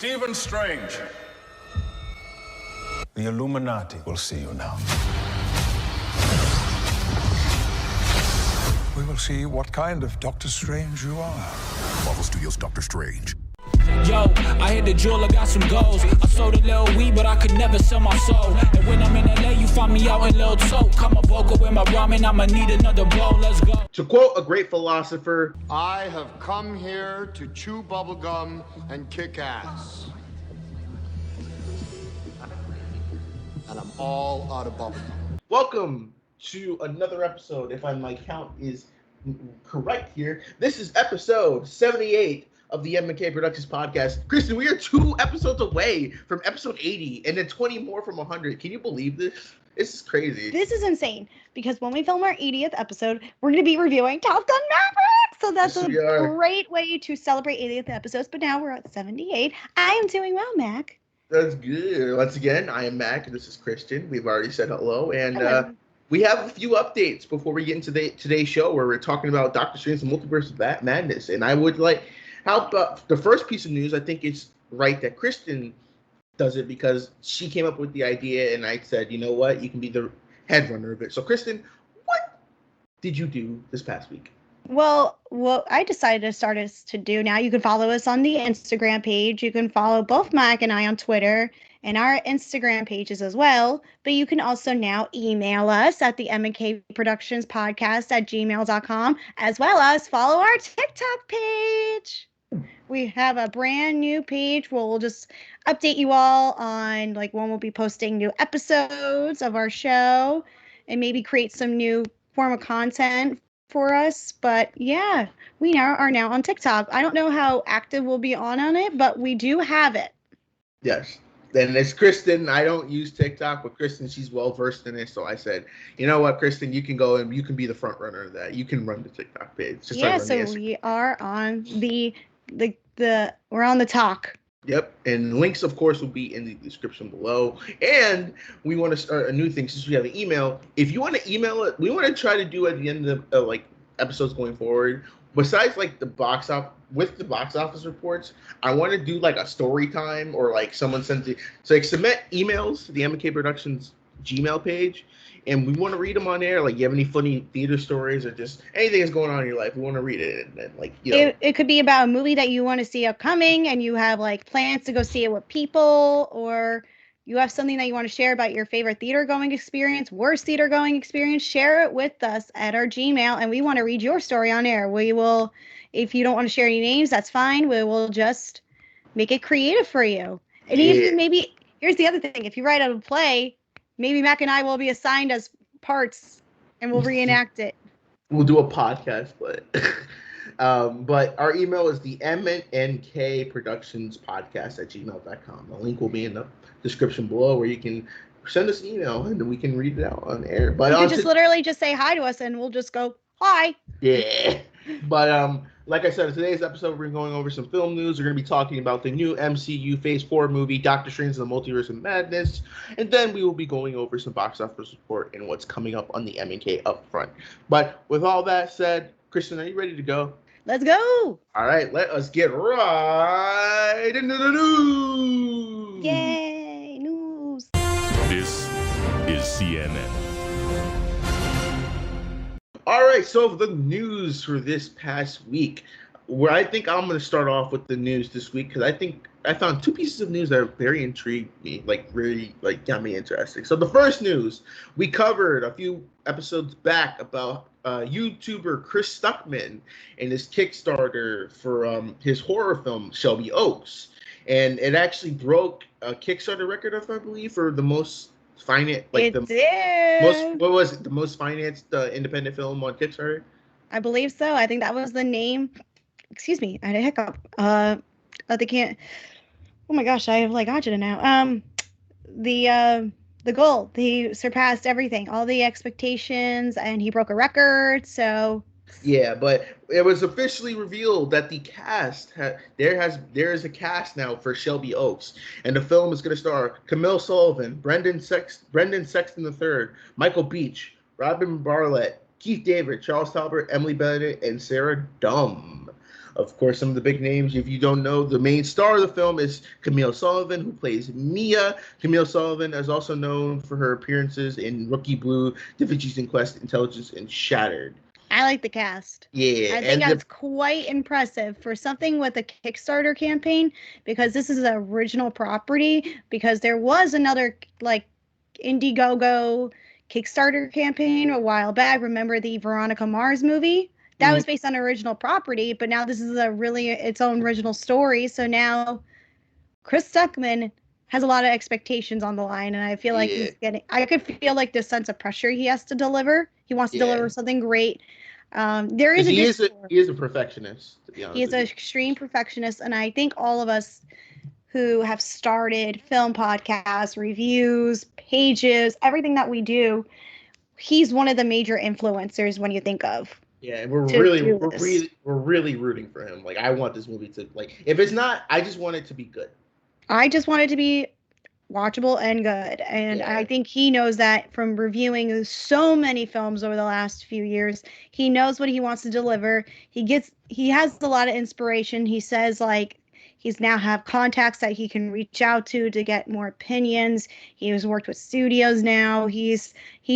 Stephen Strange. The Illuminati will see you now. We will see what kind of Doctor Strange you are. Marvel Studios' Doctor Strange. Yo, I hit the jeweler, got some goals. I sold a little weed, but I could never sell my soul. And when I'm in LA, you find me out in Lil Toke. Come a vocal with my ramen, I'ma need another bowl. Let's go. To quote a great philosopher, I have come here to chew bubblegum and kick ass. And I'm all out of bubblegum. welcome to another episode, if my count is correct here. This is episode 78 of the M&K Productions Podcast. Kristen, we are 2 episodes away from episode 80 and then 20 more from 100. Can you believe this? This is crazy. This is insane because when we film our 80th episode, we're going to be reviewing Top Gun Maverick. So that's a great way to celebrate 80th episodes. But now we're at 78. I am doing well, Mac. That's good. Once again, I am Mac and this is Kristen. We've already said hello. And we have a few updates before we get into today's show where we're talking about Doctor Strange and Multiverse of Madness. And I would like... How about the first piece of news? I think it's right that Kristen does it because she came up with the idea, and I said, you know what, you can be the head runner of it. So, Kristen, what did you do this past week? Well, what I decided to start us to do now, you can follow us on the Instagram page. You can follow both Mike and I on Twitter and our Instagram pages as well. But you can also now email us at the M&K Productions Podcast at gmail.com, as well as follow our TikTok page. We have a brand new page where we'll just update you all on like when we'll be posting new episodes of our show and maybe create some new form of content for us. But yeah, we are now on TikTok. I don't know how active we'll be on it, but we do have it. Yes. And it's Kristen. I don't use TikTok, but Kristen, she's well versed in it. So I said, you know what, Kristen, you can go and you can be the front runner of that. You can run the TikTok page. Just yeah, so we are on we're on the talk. Yep, and links, of course, will be in the description below. And we want to start a new thing since we have an email. If you want to email it, we want to try to do at the end of like episodes going forward. Besides like the box office reports, I want to do like a story time or like someone sends it. So like submit emails to the M&K Productions Gmail page, and we want to read them on air. Like, you have any funny theater stories or just anything that's going on in your life, we want to read it. And like, you know, it could be about a movie that you want to see upcoming, and you have like plans to go see it with people, or you have something that you want to share about your favorite theater going experience, worst theater going experience. Share it with us at our Gmail, and we want to read your story on air. We will, if you don't want to share any names, that's fine. We will just make it creative for you. And even maybe here's the other thing: if you write out a play, maybe Mac and I will be assigned as parts and we'll reenact it. We'll do a podcast, but our email is the M&K Productions Podcast at gmail.com. The link will be in the description below where you can send us an email and we can read it out on air. But you can just literally just say hi to us and we'll just go, hi. Yeah. But like I said, in today's episode, we're going over some film news. We're going to be talking about the new MCU Phase 4 movie, Doctor Strange and the Multiverse of Madness. And then we will be going over some box office report and what's coming up on the M&K upfront. But with all that said, Kristen, are you ready to go? Let's go. All right, let us get right into the news. Yay, news. This is CNN. All right, so the news for this past week, where I think I'm going to start off with the news this week because I think I found 2 pieces of news that very intrigued me, like really like got me interested. So the first news, we covered a few episodes back about YouTuber Chris Stuckman and his Kickstarter for his horror film Shelby Oaks, and it actually broke a Kickstarter record, I believe, for the most financed, like the most financed independent film on Kickstarter. I believe so. I think that was the name. Excuse me, I had a hiccup. They can't. Oh my gosh, I have like agita now. The goal. He surpassed everything, all the expectations, and he broke a record. So. Yeah, but it was officially revealed that the cast there is a cast now for Shelby Oaks, and the film is going to star Camille Sullivan, Brendan Sexton III, Michael Beach, Robin Bartlett, Keith David, Charles Talbot, Emily Bennett, and Sarah Dumb. Of course, some of the big names, if you don't know, the main star of the film is Camille Sullivan, who plays Mia. Camille Sullivan is also known for her appearances in Rookie Blue, Da Vinci's Inquest, Intelligence, and Shattered. I like the cast. Yeah. I think that's quite impressive for something with a Kickstarter campaign, because this is an original property, because there was another like Indiegogo Kickstarter campaign a while back. Remember the Veronica Mars movie? That was based on original property, but now this is a really its own original story. So now Chris Stuckman has a lot of expectations on the line, and I feel like I could feel like this sense of pressure he has to deliver. He wants to deliver something great. He is a perfectionist, to be honest. He is an extreme perfectionist, and I think all of us who have started film podcasts, reviews, pages, everything that we do, he's one of the major influencers when you think of. Yeah, and we're really rooting for him. Like, I want this movie to, like, if it's not, I just want it to be good. I just want it to be watchable and good. And I think he knows that from reviewing so many films over the last few years. He knows what he wants to deliver. He has a lot of inspiration. He says, like, he's now have contacts that he can reach out to get more opinions. He has worked with studios now. He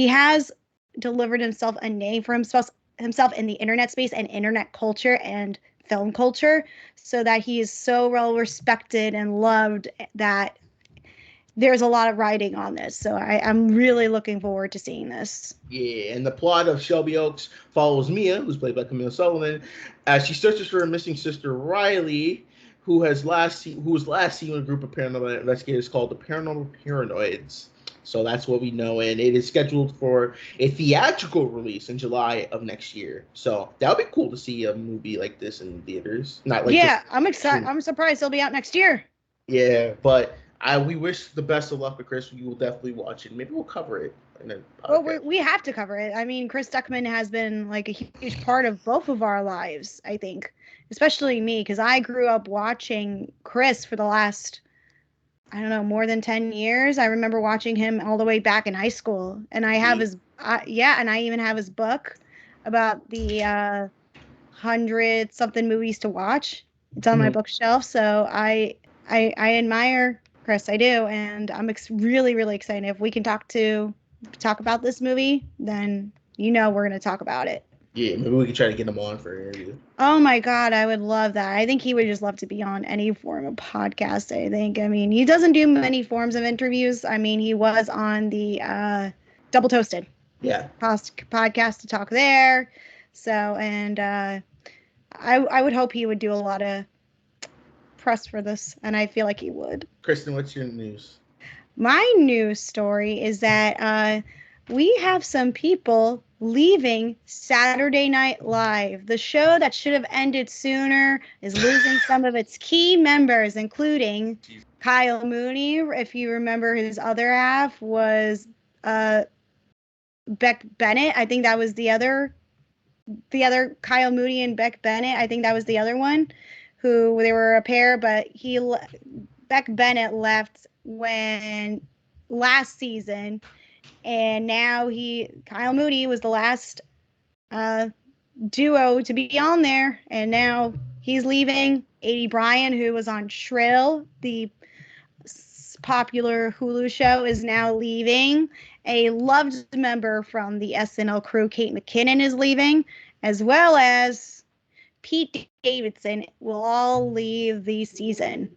has delivered himself a name for himself in the internet space and internet culture and film culture, so that he is so well respected and loved that there's a lot of writing on this. So I'm really looking forward to seeing this. Yeah, and the plot of Shelby Oaks follows Mia, who's played by Camille Sullivan, as she searches for her missing sister Riley, who was last seen with a group of paranormal investigators called the Paranormal Paranoids. So that's what we know, and it is scheduled for a theatrical release in July of next year. So that would be cool to see a movie like this in theaters. I'm excited. I'm surprised it'll be out next year. Yeah, but we wish the best of luck with Chris. We will definitely watch it. Maybe we'll cover it. Well, we have to cover it. I mean, Chris Stuckman has been like a huge part of both of our lives, I think, especially me, because I grew up watching Chris for the last, I don't know, more than 10 years. I remember watching him all the way back in high school. And I have and I even have his book about the 100-something movies to watch. It's on my bookshelf. So I admire Chris. I do. And I'm really, really excited. If we can talk about this movie, then we're going to talk about it. Yeah, maybe we can try to get him on for an interview. Oh my God, I would love that. I think he would just love to be on any form of podcast, I think. I mean, he doesn't do many forms of interviews. I mean, he was on the Double Toasted podcast to talk there. So, and I would hope he would do a lot of press for this, and I feel like he would. Kristen, what's your news? My news story is that we have some people leaving Saturday Night Live. The show that should have ended sooner is losing some of its key members, including Kyle Mooney. If you remember, his other half was Beck Bennett. I think that was the other Kyle Mooney and Beck Bennett. I think that was the other one who they were a pair, but Beck Bennett left when last season. And now Kyle Mooney was the last duo to be on there. And now he's leaving. A.D. Bryan, who was on Shrill, the popular Hulu show, is now leaving. A loved member from the SNL crew, Kate McKinnon, is leaving, as well as Pete Davidson will all leave the season.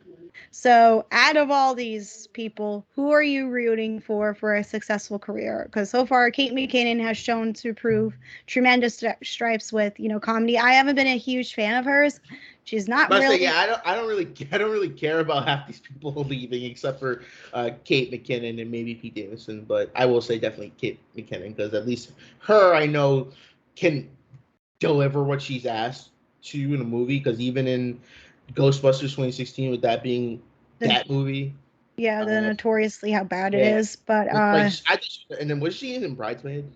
So out of all these people, who are you rooting for a successful career? Because so far, Kate McKinnon has shown to prove tremendous stripes with, comedy. I haven't been a huge fan of hers. She's not really. I don't really care about half these people leaving except for Kate McKinnon and maybe Pete Davidson. But I will say definitely Kate McKinnon, because at least her I know can deliver what she's asked to in a movie. Because even in Ghostbusters 2016, with that being that movie. Yeah, the notoriously how bad it is. But and then was she in Bridesmaids?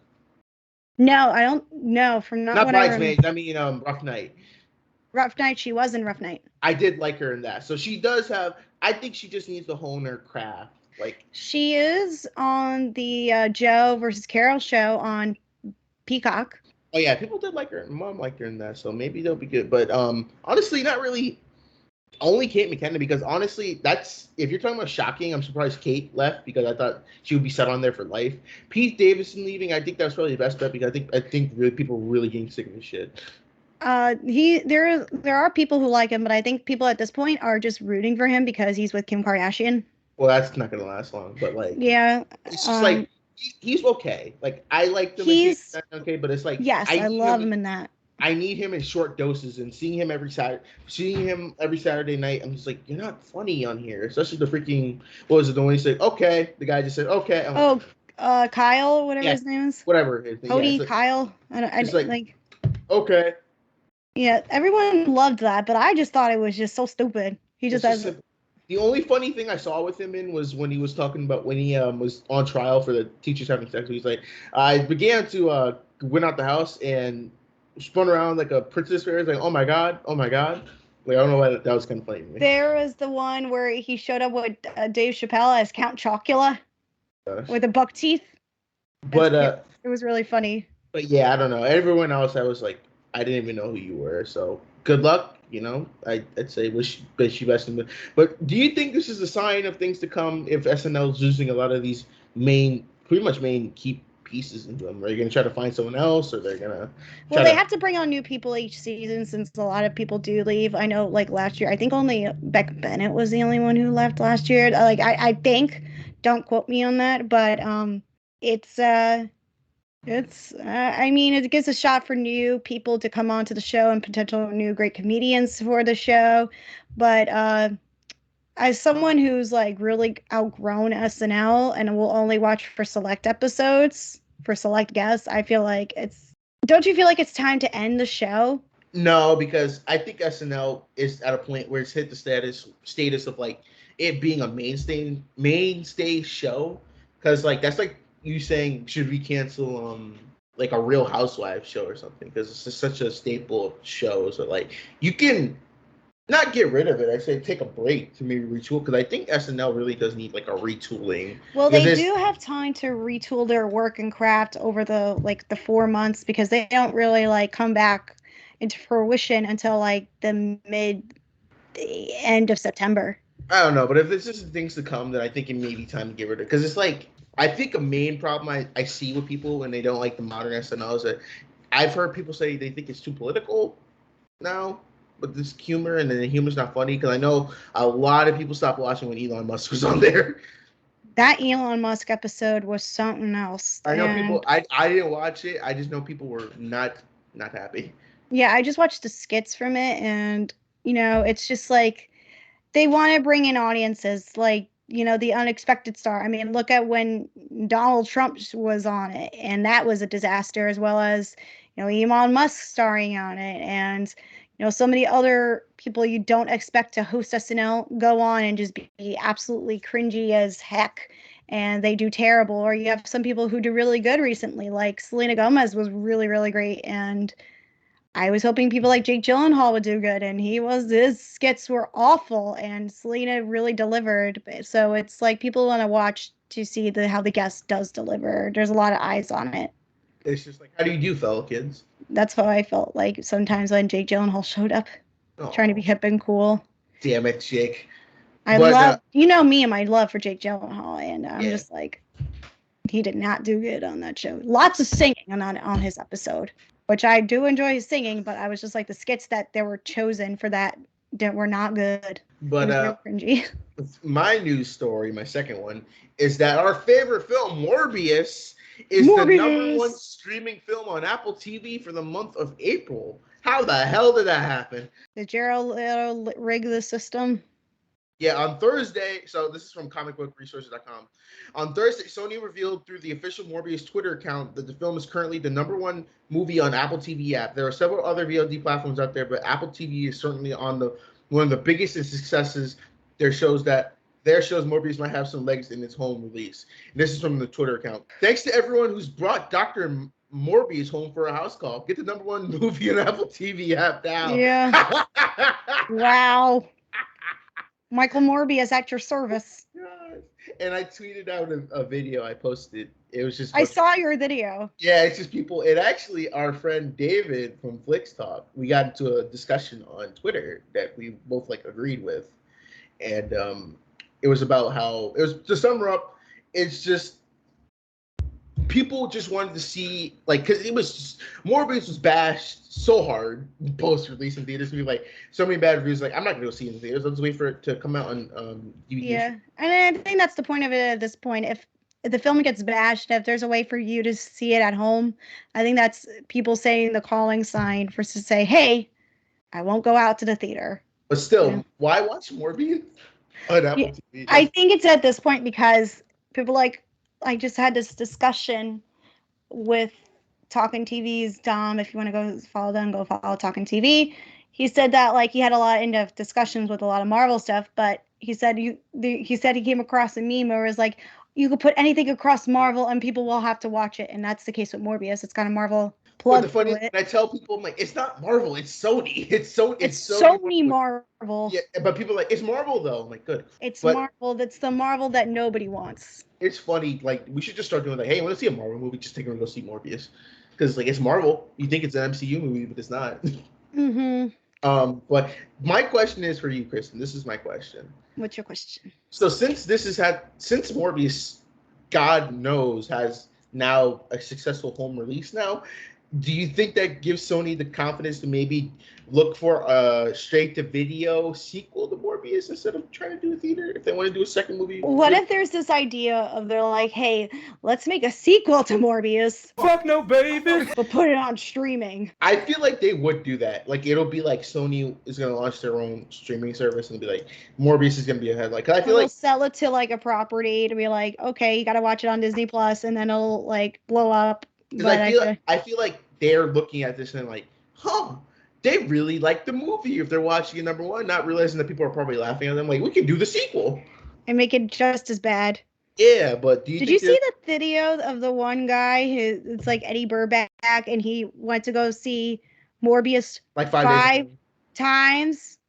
No, I don't know. From not Bridesmaids. I mean, Rough Night. Rough Night. She was in Rough Night. I did like her in that. So she does have. I think she just needs to hone her craft. Like, she is on the Joe versus Carol show on Peacock. Oh yeah, people did like her. Mom liked her in that, so maybe they'll be good. But honestly, not really. Only Kate McKinnon, because honestly, that's if you're talking about shocking, I'm surprised Kate left because I thought she would be set on there for life. Pete Davidson leaving, I think that's probably the best bet because I think really people are really getting sick of this shit. There are people who like him, but I think people at this point are just rooting for him because he's with Kim Kardashian. Well, that's not gonna last long, but like, Yeah, it's just like he's okay. Like I like him. he's Okay, but it's like yes, I love him in that. I need him in short doses, and seeing him every Saturday night, I'm just like, you're not funny on here, especially the freaking what was it? The one he said, okay, the guy just said, okay. I'm like, Kyle, whatever his name is. Whatever his name. Cody, yeah, like, Kyle. I like. Okay. Yeah, everyone loved that, but I just thought it was just so stupid. He just has. The only funny thing I saw with him in was when he was talking about when he was on trial for the teachers having sex. He's like, I began to went out the house and spun around like a princess fairy. Like, oh my god. Like, I don't know why that was kind of funny to me. There was the one where he showed up with Dave Chappelle as Count Chocula with the buck teeth. But it was really funny. But yeah, I don't know. Everyone else, I was like, I didn't even know who you were. So good luck. You know, I'd say wish you best. But do you think this is a sign of things to come if SNL is losing a lot of these pretty much main key pieces into them? Are you going to try to find someone else, or they're going to? Well, they have to bring on new people each season since a lot of people do leave. I know, like last year, I think only Beck Bennett was the only one who left last year. Like I think, don't quote me on that, but I mean, it gives a shot for new people to come onto the show and potential new great comedians for the show. But as someone who's like really outgrown SNL and will only watch for select episodes, for select guests, I feel like don't you feel like it's time to end the show? No, because I think SNL is at a point where it's hit the status of like it being a mainstay show. Because like that's like you saying, should we cancel like a Real Housewives show or something? Because it's just such a staple of shows. So like you can not get rid of it. I say take a break to maybe retool, because I think SNL really does need like a retooling. Well, they do have time to retool their work and craft over the 4 months, because they don't really like come back into fruition until like the end of September. I don't know, but if this is things to come, then I think it may be time to get rid of it. Because it's like, I think a main problem I see with people when they don't like the modern SNL is that I've heard people say they think it's too political now with this humor, and then the humor's not funny. Because I know a lot of people stopped watching when Elon Musk was on there. That Elon Musk episode was something else. I know people. I didn't watch it. I just know people were not happy. Yeah, I just watched the skits from it, and it's just like they want to bring in audiences like, the unexpected star. I mean, look at when Donald Trump was on it, and that was a disaster, as well as, Elon Musk starring on it, and, so many other people you don't expect to host SNL go on and just be absolutely cringy as heck, and they do terrible. Or you have some people who do really good recently, like Selena Gomez was really, really great, and I was hoping people like Jake Gyllenhaal would do good, and his skits were awful, and Selena really delivered. So it's like people want to watch to see how the guest does deliver. There's a lot of eyes on it. It's just like, how do you do, fellow kids? That's how I felt like sometimes when Jake Gyllenhaal showed up, trying to be hip and cool. Damn it, Jake. I love, me and my love for Jake Gyllenhaal, and I'm just like, he did not do good on that show. Lots of singing on his episode, which I do enjoy his singing, but I was just like, the skits that they were chosen for that were not good. But real cringy. My news story, my second one, is that our favorite film, Morbius, is the number one streaming film on Apple TV for the month of April. How the hell did that happen? Did Gerald rig the system? Yeah, on Thursday, so this is from comicbookresources.com. On Thursday, Sony revealed through the official Morbius Twitter account that the film is currently the number one movie on Apple TV app. There are several other VOD platforms out there, but Apple TV is certainly on one of the biggest successes. Their shows Morbius might have some legs in its home release. And this is from the Twitter account. Thanks to everyone who's brought Dr. Morbius home for a house call. Get the number one movie on Apple TV app now. Yeah. Wow. Michael Morbius at your service. And I tweeted out a video I posted. It was just I saw your video. Yeah, it's just people. And actually, our friend David from Flix Talk, we got into a discussion on Twitter that we both like agreed with, and it was about how it was. To sum her up, it's just people just wanted to see, like, because it was just, Morbius was bashed so hard post release in theaters. To be like so many bad reviews. Like, I'm not gonna go see it in theaters. I'll just wait for it to come out on DVD. Yeah, and I think that's the point of it at this point. If the film gets bashed, if there's a way for you to see it at home, I think that's people saying the calling sign for us to say, hey, I won't go out to the theater. But still, why watch Morbius on Apple TV? I think it's at this point because people I just had this discussion with Talking TV's Dom. If you want to go follow them, go follow Talking TV. He said that he had a lot of in-depth discussions with a lot of Marvel stuff, but he said he came across a meme where it was like, you could put anything across Marvel and people will have to watch it, and that's the case with Morbius. It's got a Marvel plug to it. I tell people, I'm like, it's not Marvel, it's Sony. It's Sony Marvel. Yeah, but people are like, it's Marvel though. I'm like, good. But Marvel. That's the Marvel that nobody wants. It's funny. Like, we should just start doing hey, I want to see a Marvel movie. Just take her and go see Morbius, because it's Marvel. You think it's an MCU movie, but it's not. Mm-hmm. But my question is for you, Kristen. This is my question. What's your question? So since Morbius, God knows, has now a successful home release now, do you think that gives Sony the confidence to maybe look for a straight-to-video sequel to Morbius instead of trying to do a theater if they want to do a second movie? What if there's this idea of they're like, hey, let's make a sequel to Morbius. Fuck no, baby. But put it on streaming. I feel like they would do that. Like, it'll be like Sony is going to launch their own streaming service and be like, Morbius is going to be ahead. Like, I feel like sell it to a property to be like, okay, you got to watch it on Disney Plus, and then it'll blow up. But I feel like they're looking at this and like, they really like the movie if they're watching it, number one, not realizing that people are probably laughing at them. Like, we could do the sequel and make it just as bad. Yeah, but did you see the video of the one guy who it's like Eddie Burback, and he went to go see Morbius like five times?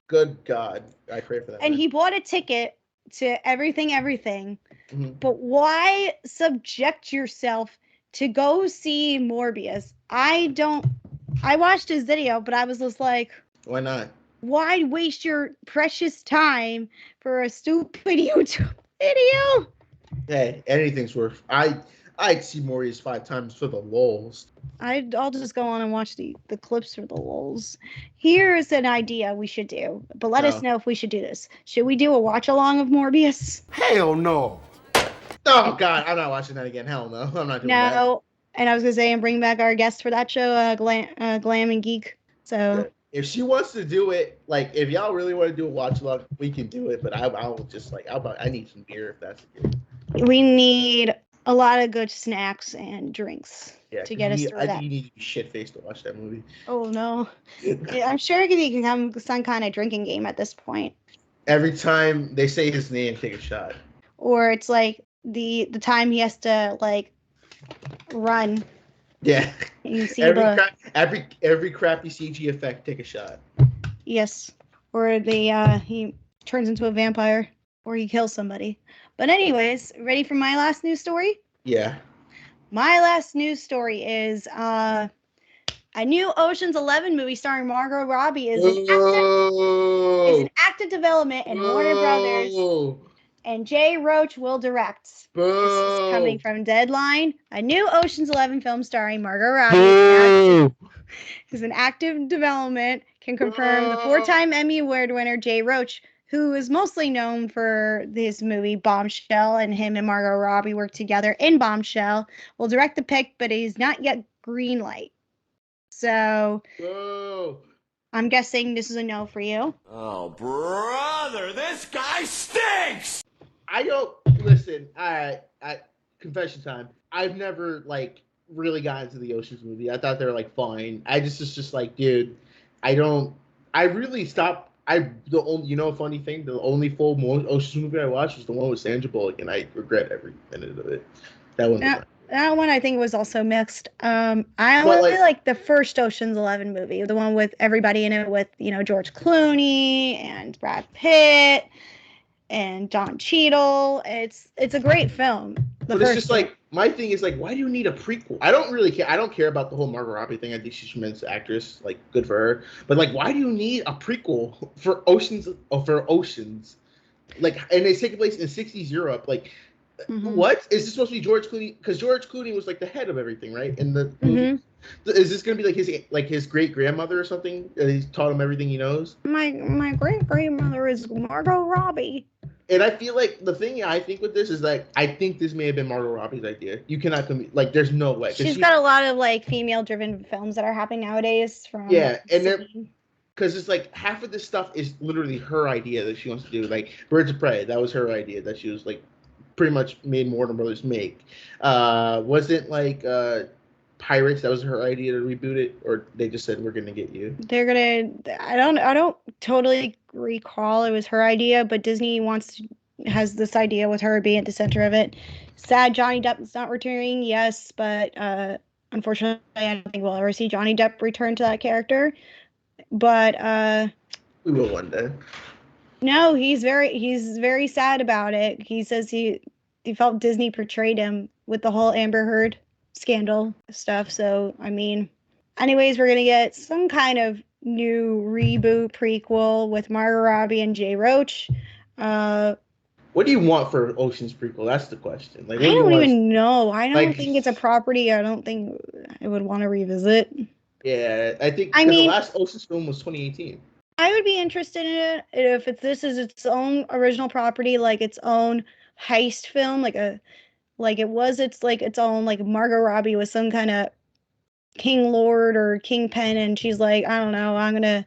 Good God, I pray for that. And he bought a ticket to everything. Mm-hmm. But why subject yourself to go see Morbius? I watched his video, but I was just like, why not? Why waste your precious time for a stupid YouTube video? Hey, anything's worth. I'd see Morbius 5 times for the lulz. I'll just go on and watch the clips for the lulz. Here's an idea we should do, but let us know if we should do this. Should we do a watch along of Morbius? Hell no. Oh God, I'm not watching that again. Hell no, I'm not doing that. No, and I was gonna say, and bring back our guest for that show, Glam and Geek. So if she wants to do it, if y'all really want to do a watch along, we can do it. But I'll just I need some beer if that's the case. We need a lot of good snacks and drinks to get us through that. I think you need to be shit-faced to watch that movie. Oh, no. I'm sure it can become some kind of drinking game at this point. Every time they say his name, take a shot. Or it's like the time he has to, run. Yeah. You see every crappy CG effect, take a shot. Yes. Or he turns into a vampire. Or he kills somebody. But anyways, ready for my last news story? Yeah. My last news story is a new Ocean's 11 movie starring Margot Robbie is in active development in Warner Brothers. And Jay Roach will direct. This is coming from Deadline. A new Ocean's 11 film starring Margot Robbie is in active development. Can confirm the 4-time Emmy Award winner Jay Roach, who is mostly known for this movie Bombshell, and him and Margot Robbie worked together in Bombshell, will direct the pick, but he's not yet greenlight. So I'm guessing this is a no for you. Oh, brother, this guy stinks! I don't listen. I confession time. I've never really got into the Ocean's movie. I thought they were fine. I just was just dude, I really stopped. Funny thing, the only full Ocean's movie I watched was the one with Sandra Bullock, and I regret every minute of it. That one. That one I think was also mixed. I really like the first Ocean's 11 movie, the one with everybody in it with George Clooney and Brad Pitt. and Don Cheadle. It's a great film. But it's just like, my thing is like, why do you need a prequel? I don't really care. I don't care about the whole Margot Robbie thing. I think she's a tremendous actress. Like, good for her. But like, why do you need a prequel for Oceans? Like, and they take place in 60s Europe. Like, what is this supposed to be George Clooney? Because George Clooney was like the head of everything, right? In the movie. Is this gonna be like his great grandmother or something? And he's taught him everything he knows. My great grandmother is Margot Robbie. And I feel like the thing I think with this is like, I think this may have been Margot Robbie's idea. You cannot like, there's no way. She's got a lot of like female-driven films that are happening nowadays. And then because it's like half of this stuff is literally her idea that she wants to do. Like Birds of Prey, that was her idea that she was like pretty much made Warner Brothers make. Wasn't like Pirates, that was her idea to reboot it, or they just said we're gonna get you? They're gonna. I don't totally recall it was her idea, but Disney has this idea with her being at the center of it. Sad Johnny Depp is not returning, yes, but unfortunately, I don't think we'll ever see Johnny Depp return to that character. But we will one day. No, he's very sad about it. He says he felt Disney portrayed him with the whole Amber Heard scandal stuff. So, I mean, anyways, we're going to get some kind of new reboot prequel with Margot Robbie and Jay Roach. What do you want for Ocean's prequel? That's the question. Like, I don't even know. I don't think it's a property I don't think I would want to revisit. Yeah, I think the last Ocean's film was 2018. I would be interested in it if this is its own original property, like its own heist film, its own, like Margot Robbie was some kind of King Lord or Kingpin, and she's like, I don't know, I'm gonna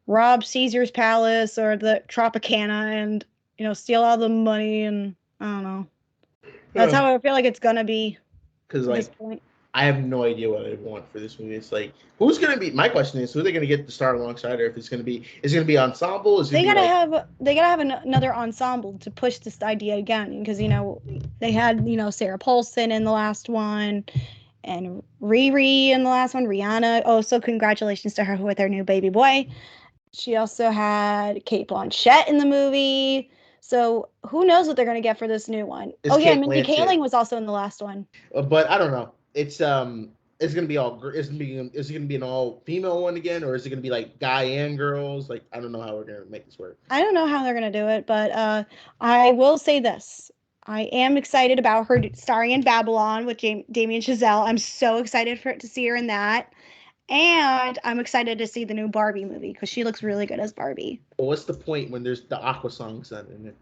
rob Caesar's palace or the Tropicana and steal all the money, and I don't know. That's how I feel like it's gonna be. Because like, I have no idea what I want for this movie. It's like, who's gonna be? My question is, who are they gonna get to star alongside her? If it's gonna be, is it gonna be ensemble? They gotta have another ensemble to push this idea again, because they had Sarah Paulson in the last one, and Riri in the last one. Rihanna. Oh, so congratulations to her with her new baby boy. She also had Cate Blanchett in the movie. So who knows what they're gonna get for this new one? Mindy Kaling was also in the last one. But I don't know. It's gonna be is it gonna be an all female one again, or is it gonna be like guy and girls? Like, I don't know how we're gonna make this work. I don't know how they're gonna do it, but I will say this: I am excited about her starring in Babylon with Damien Chazelle. I'm so excited to see her in that, and I'm excited to see the new Barbie movie because she looks really good as Barbie. Well, what's the point when there's the Aqua songs in it?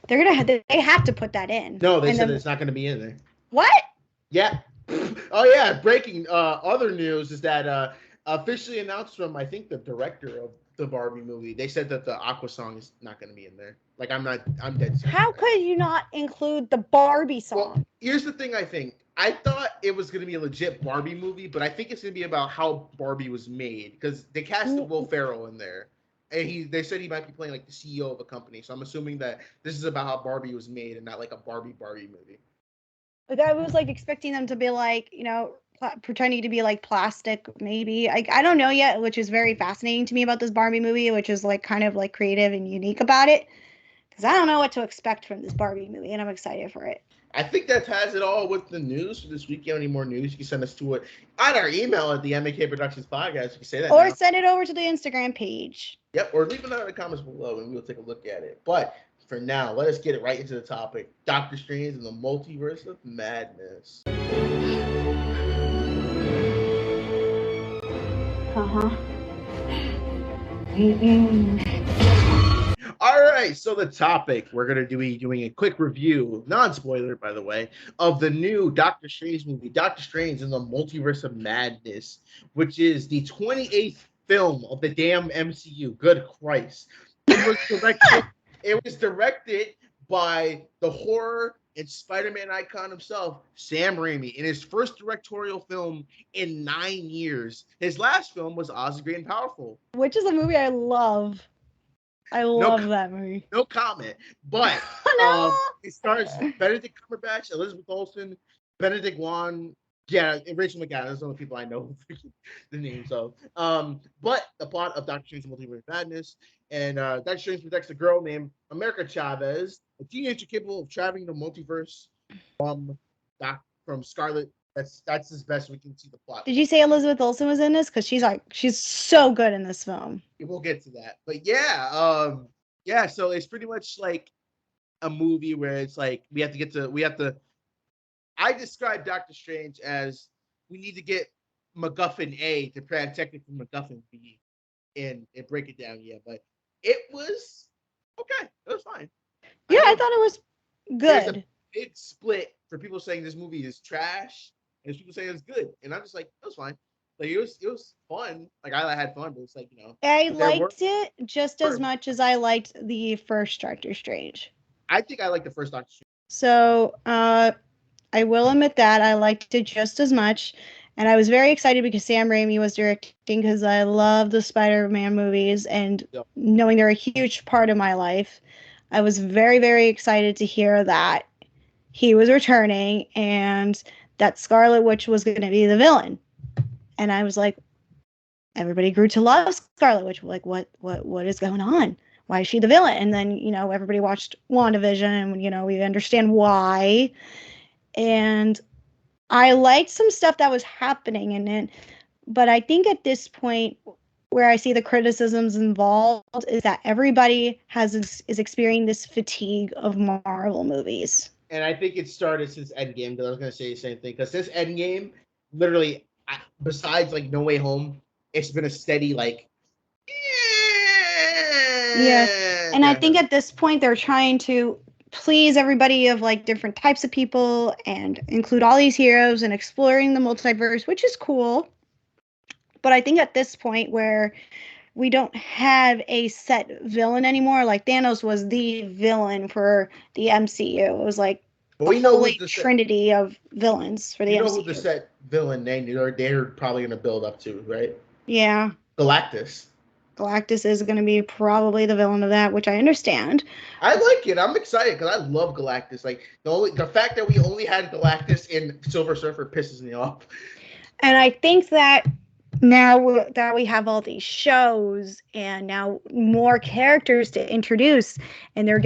They have to put that in. No, they said it's not gonna be in there. What? Yeah. Oh yeah. Breaking other news is that officially announced from, I think, the director of the Barbie movie. They said that the Aqua song is not going to be in there. Like, I'm dead serious. How could you not include the Barbie song? Well, here's the thing. I thought it was going to be a legit Barbie movie, but I think it's going to be about how Barbie was made, because they casted Will Ferrell in there, and they said he might be playing like the CEO of a company. So I'm assuming that this is about how Barbie was made and not like a Barbie movie. Like, I was like expecting them to be like, pretending to be like plastic, maybe. I don't know yet, which is very fascinating to me about this Barbie movie, which is like kind of like creative and unique about it, because I don't know what to expect from this Barbie movie, and I'm excited for it. I think that has it all with the news for this week. If you have any more news, you can send us to it on our email at the M&K Productions Podcast. You can say that. Or send it over to the Instagram page. Yep, or leave it in the comments below and we'll take a look at it. But for now, let us get it right into the topic. Doctor Strange and the Multiverse of Madness. All right, so the topic, we're going to be doing a quick review, non-spoiler, by the way, of the new Doctor Strange movie, Doctor Strange and the Multiverse of Madness, which is the 28th film of the damn MCU. Good Christ. It was directed by the horror and Spider-Man icon himself, Sam Raimi, in his first directorial film in 9 years. His last film was Oz the Great and Powerful, which is a movie I love. I love that movie. No comment. But it stars Benedict Cumberbatch, Elizabeth Olsen, Benedict Wong, Yeah, and Rachel McAdams is the only people I know the names of. But the plot of Doctor Strange Multiverse of Madness, and Doctor Strange protects a girl named America Chavez, a teenager capable of traveling the multiverse from Scarlet. That's as best we can see the plot. Did you say Elizabeth Olsen was in this? Because she's so good in this film. We'll get to that, but yeah. So it's pretty much like a movie where it's like we have to. I describe Doctor Strange as we need to get MacGuffin A to protect it from MacGuffin B, and break it down. Yeah, but it was okay. It was fine. Yeah, I thought it was There's good. a big split for people saying this movie is trash, and people saying it's good, and I'm just like, it was fine. Like it was fun. Like I had fun, but it's like I liked it just as much as I liked the first Doctor Strange. I think I like the first Doctor Strange. So I will admit that I liked it just as much. And I was very excited because Sam Raimi was directing because I love the Spider-Man movies and knowing they're a huge part of my life. I was very, very excited to hear that he was returning and that Scarlet Witch was going to be the villain. And I was like, everybody grew to love Scarlet Witch. Like, what is going on? Why is she the villain? And then, everybody watched WandaVision and, we understand why. And I liked some stuff that was happening in it, but I think at this point where I see the criticisms involved is that everybody is experiencing this fatigue of Marvel movies. And I think it started since Endgame, because I was going to say the same thing. Because since Endgame, literally, besides like No Way Home, it's been a steady like. Yeah, and I think at this point they're trying to please everybody of like different types of people and include all these heroes and exploring the multiverse, which is cool. But I think at this point where we don't have a set villain anymore, like Thanos was the villain for the MCU. It was like the holy trinity of villains for the MCU. You know who the set villain they're probably going to build up to, right? Yeah. Galactus. Galactus is going to be probably the villain of that, which I understand. I like it. I'm excited because I love Galactus. Like the fact that we only had Galactus in Silver Surfer pisses me off. And I think that now that we have all these shows and now more characters to introduce, and they're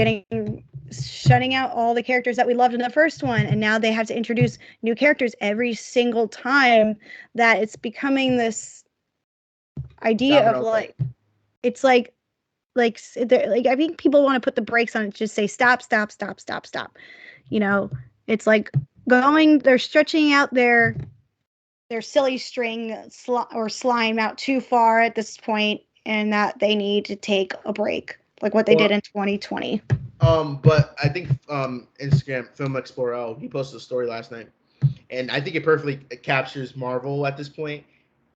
shutting out all the characters that we loved in the first one, and now they have to introduce new characters every single time, that it's becoming this idea of like. It's like I think people want to put the brakes on it, just say stop. It's like they're stretching out their silly string or slime out too far at this point, and that they need to take a break, like what they did in 2020. But I think Instagram Film Explorer, he posted a story last night, and I think it perfectly captures Marvel at this point.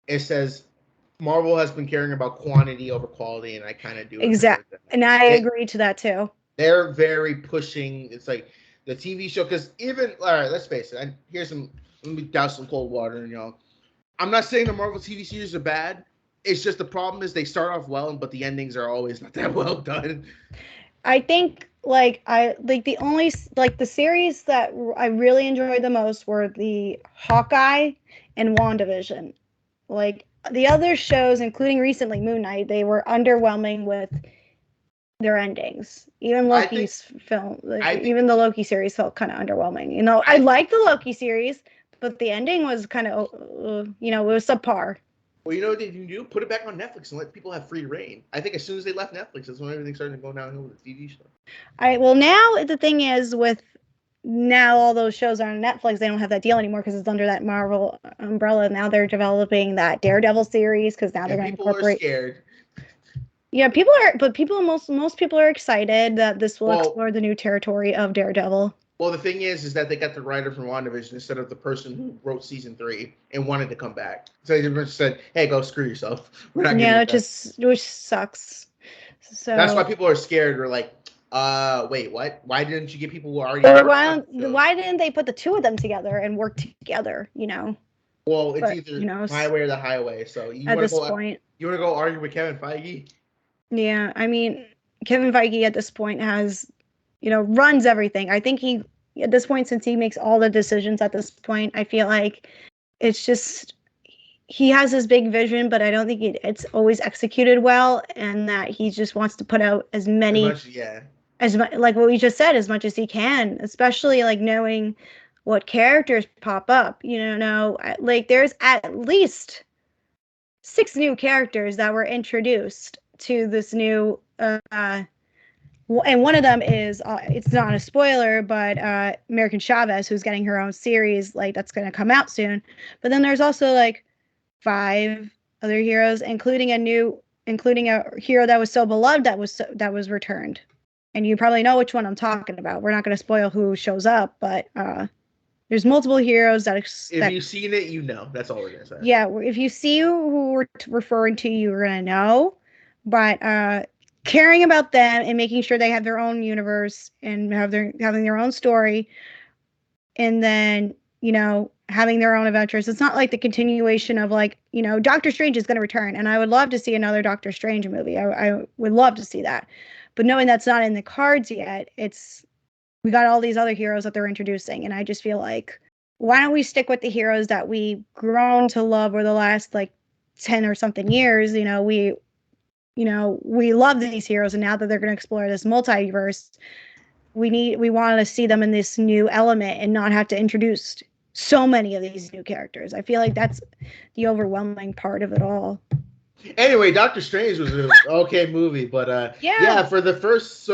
It says Marvel has been caring about quantity over quality, and I kind of do. Exactly. And I agree to that too. They're very pushing. It's like the TV show, because all right, let's face it. Let me douse some cold water, and I'm not saying the Marvel TV series are bad. It's just the problem is they start off well, but the endings are always not that well done. I think the only the series that I really enjoyed the most were the Hawkeye and WandaVision. Like, the other shows, including recently Moon Knight, they were underwhelming with their endings. Even Loki's even the Loki series felt kind of underwhelming. I like the Loki series, but the ending was kind of, it was subpar. Well, you know what they can do? Put it back on Netflix and let people have free reign. I think as soon as they left Netflix, that's when everything started to go downhill with the TV show. All right. Well, now the thing is with now all those shows are on Netflix, they don't have that deal anymore because it's under that Marvel umbrella. Now they're developing that Daredevil series because now they're going to incorporate. People are scared. Yeah, most people are excited that this will explore the new territory of Daredevil. Well, the thing is that they got the writer from WandaVision instead of the person who wrote season 3 and wanted to come back. So they just said, "Hey, go screw yourself." We're not. Yeah, which sucks. So that's why people are scared. We're like, wait, what? Why didn't you get people who already? Why didn't they put the two of them together and work together? Well, it's either my way or the highway. So at this point, you want to go argue with Kevin Feige? Yeah, I mean, Kevin Feige at this point has, runs everything. I think at this point, since he makes all the decisions at this point, I feel like it's just he has this big vision, but I don't think it's always executed well, and that he just wants to put out as many as much, like what we just said, as much as he can, especially like knowing what characters pop up. Like there's at least 6 new characters that were introduced to this new and one of them is it's not a spoiler, but American Chavez, who's getting her own series, like that's going to come out soon. But then there's also like 5 other heroes, including a hero that was so beloved that was returned. And you probably know which one I'm talking about. We're not going to spoil who shows up, but there's multiple heroes that if you've seen it, you know. That's all we're going to say. Yeah, if you see who we're referring to, you're going to know. But caring about them and making sure they have their own universe and having their own story, and then having their own adventures. It's not like the continuation of like Doctor Strange is going to return, and I would love to see another Doctor Strange movie. I would love to see that, but knowing that's not in the cards yet, we got all these other heroes that they're introducing, and I just feel like, why don't we stick with the heroes that we've grown to love over the last like 10 or something years? We love these heroes, and now that they're going to explore this multiverse, we want to see them in this new element and not have to introduce so many of these new characters. I feel like that's the overwhelming part of it all. Anyway, Doctor Strange was an okay movie, but for the first,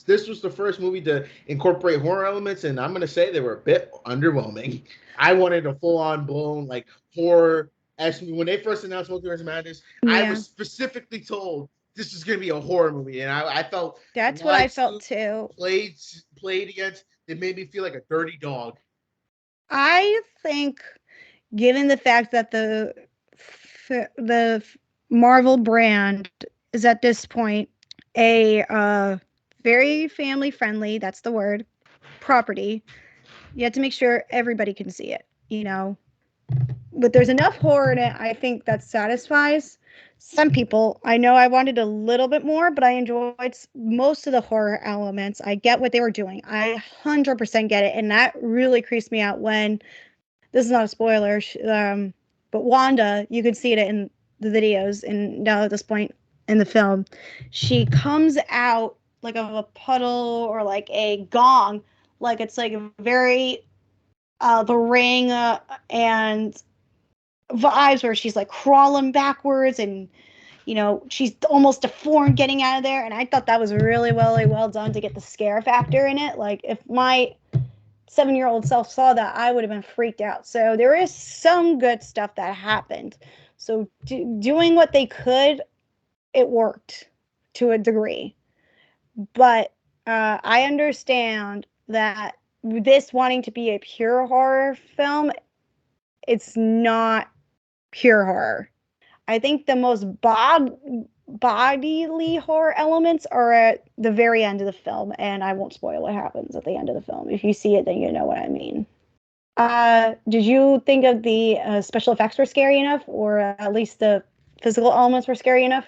this was the first movie to incorporate horror elements, and I'm going to say they were a bit underwhelming. I wanted a full-on blown like horror. Actually, when they first announced Multiverse of Madness, I was specifically told this is going to be a horror movie, and I felt that's what I felt too. Played against, it made me feel like a dirty dog. I think, given the fact that the Marvel brand is at this point a very family friendly, that's the word, property, you have to make sure everybody can see it, But there's enough horror in it, I think, that satisfies some people. I know I wanted a little bit more, but I enjoyed most of the horror elements. I get what they were doing. I 100% get it. And that really creased me out when, this is not a spoiler, but Wanda, you can see it in the videos, and now at this point in the film, she comes out like of a puddle or like a gong, like it's like a very The Ring and vibes, where she's like crawling backwards and she's almost deformed getting out of there. And I thought that was really well done to get the scare factor in it. Like if my 7-year-old self saw that, I would have been freaked out. So there is some good stuff that happened. So doing what they could, it worked to a degree. But I understand that this wanting to be a pure horror film, it's not pure horror. I think the most bodily horror elements are at the very end of the film, and I won't spoil what happens at the end of the film. If you see it, then you know what I mean. Did you think of the special effects were scary enough, or at least the physical elements were scary enough?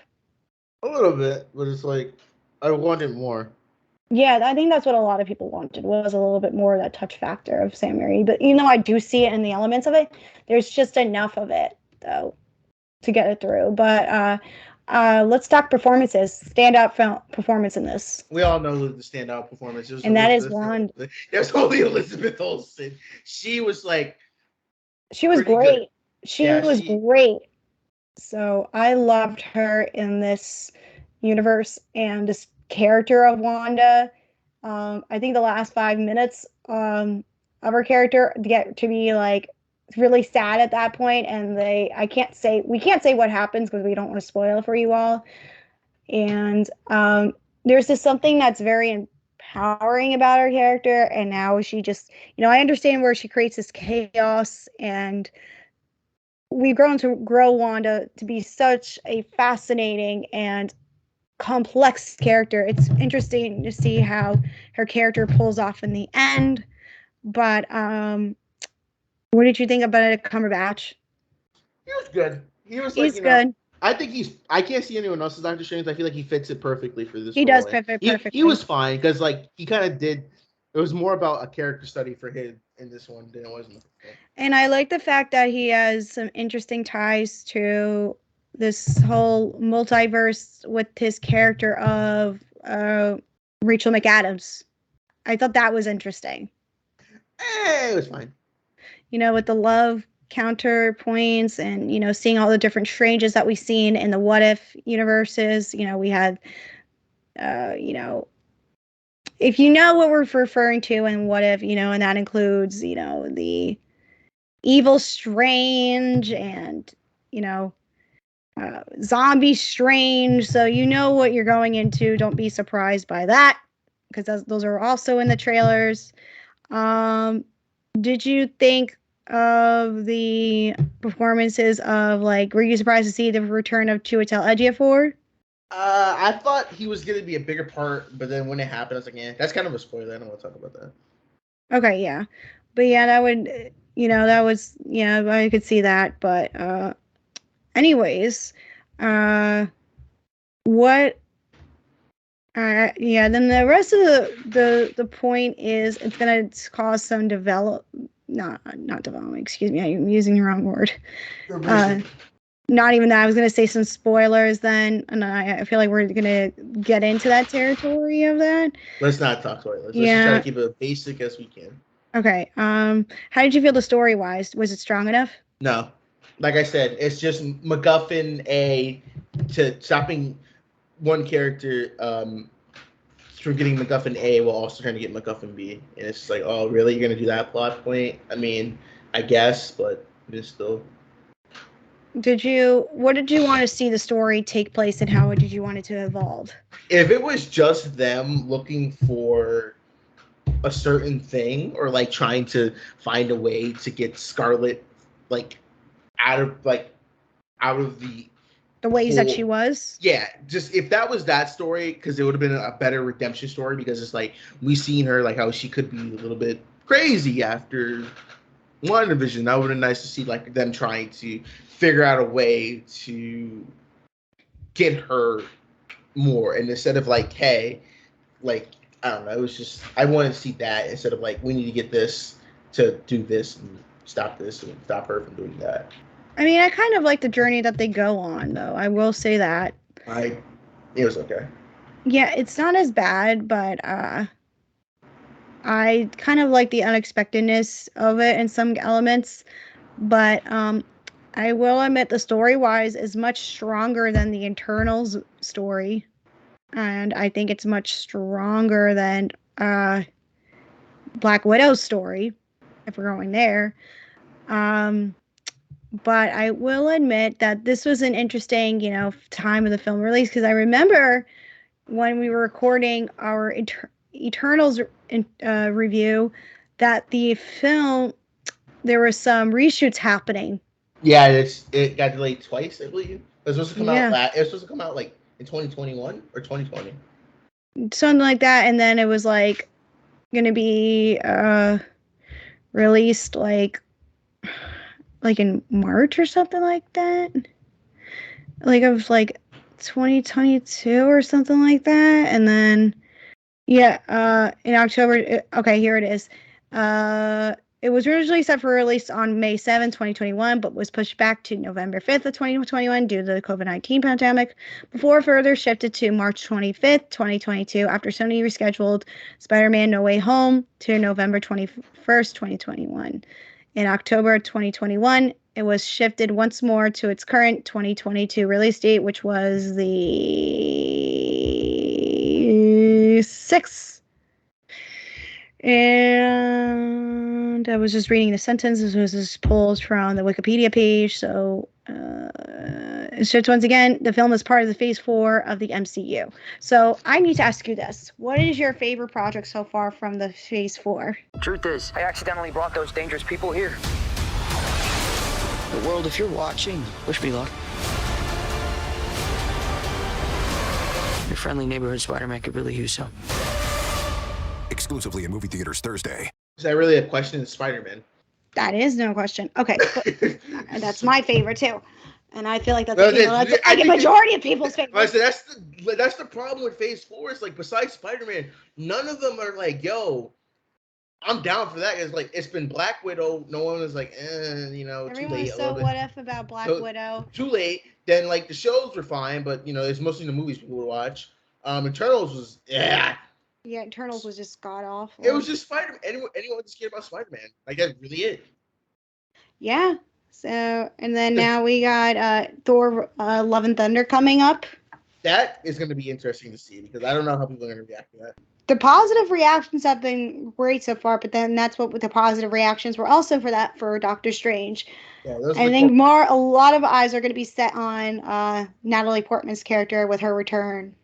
A little bit, but it's like I wanted more. Yeah, I think that's what a lot of people wanted, was a little bit more of that touch factor of Sam Raimi. But even though I do see it in the elements of it, there's just enough of it, though, to get it through. But let's talk performances. Standout performance in this. We all know the standout performance. And that is Wanda. There's only Elizabeth Olsen. She was like... She was great. Good. She was great. So I loved her in this universe and this character of Wanda. I think the last 5 minutes of her character get to be like really sad at that point, and we can't say what happens because we don't want to spoil for you all. And there's just something that's very empowering about her character, and now she just, I understand where she creates this chaos, and we've grown to grow Wanda to be such a fascinating and complex character. It's interesting to see how her character pulls off in the end. But what did you think of Benedict Cumberbatch? He was good. He's good. I think I can't see anyone else's Doctor Strange. I feel like he fits it perfectly for this. He does perfectly. He was fine because he kind of did. It was more about a character study for him in this one than it was in the first one. And I like the fact that he has some interesting ties to this whole multiverse with his character of Rachel McAdams. I thought that was interesting. It was fine. With the love counterpoints and, seeing all the different Stranges that we've seen in the What If universes. We had, if you know what we're referring to in What If, and that includes, the evil Strange and, zombie Strange. So you know what you're going into. Don't be surprised by that, because those are also in the trailers. Did you think of the performances of, were you surprised to see the return of Chiwetel Ejiofor? I thought he was going to be a bigger part, but then when it happened, I was like, that's kind of a spoiler. I don't want to talk about that. Okay, yeah. But yeah, that would, that was, I could see that. But anyways, then the rest of the point is it's going to cause some not development, excuse me, I'm using the wrong word. Not even that. I was going to say some spoilers then, and I feel like we're going to get into that territory of that. Let's not talk spoilers. Let's just try to keep it basic as we can. Okay. How did you feel the story-wise? Was it strong enough? No. Like I said, it's just MacGuffin A to stopping one character from getting MacGuffin A while also trying to get MacGuffin B. And it's just like, oh, really? You're going to do that plot point? I mean, I guess, but it's still... What did you want to see the story take place, and how did you want it to evolve? If it was just them looking for a certain thing, or trying to find a way to get Scarlet out of the ways that she was. Yeah, just if that was that story, because it would have been a better redemption story, because it's we seen her how she could be a little bit crazy after WandaVision. That would have been nice to see them trying to figure out a way to get her more, and instead of hey, I don't know, it was just I wanted to see that instead of we need to get this to do this and stop this and stop her from doing that. I mean, I kind of like the journey that they go on, though. I will say that. It was okay. Yeah, it's not as bad, but I kind of like the unexpectedness of it in some elements. But I will admit the story-wise is much stronger than the Eternals story. And I think it's much stronger than Black Widow's story, if we're going there. But I will admit that this was an interesting, time of the film release, because I remember when we were recording our Eternals review that the film, there were some reshoots happening. Yeah, it got delayed twice, I believe. It was supposed to come out. It was supposed to come out in 2021 or 2020. Something like that, and then it was going to be released in March or something like that. Of 2022 or something like that. And then in October, okay, here it is. It was originally set for release on May 7, 2021, but was pushed back to November 5th of 2021 due to the COVID-19 pandemic, before further shifted to March 25th, 2022, after Sony rescheduled Spider-Man No Way Home to November 21st, 2021. In October 2021, it was shifted once more to its current 2022 release date, which was the 6th. And I was just reading the sentence. This was just pulled from the Wikipedia page. So it's just, once again, the film is part of the Phase 4 of the MCU. So I need to ask you this. What is your favorite project so far from the Phase 4? Truth is, I accidentally brought those dangerous people here. The world, if you're watching, wish me luck. Your friendly neighborhood Spider-Man could really use some. Exclusively in movie theaters Thursday. Is that really a question in Spider-Man? That is no question. Okay. That's my favorite, too. And I feel like that's a majority of people's favorite. That's the problem with Phase 4. It's besides Spider-Man, none of them are yo, I'm down for that. It's like it's been Black Widow. No one was like, too Everyone late. was so what if about Black Widow. Too late. Then like the shows were fine, but it's mostly the movies people would watch. Eternals was Yeah, Eternals was just god awful. It was just Spider-Man. Anyone just cared about Spider-Man. Like that's really it. Yeah. So and then now we got Thor: Love and Thunder coming up. That is going to be interesting to see because I don't know how people are going to react to that. The positive reactions have been great so far, but then that's what the positive reactions were also for Doctor Strange. Yeah, I think a lot of eyes are going to be set on Natalie Portman's character with her return.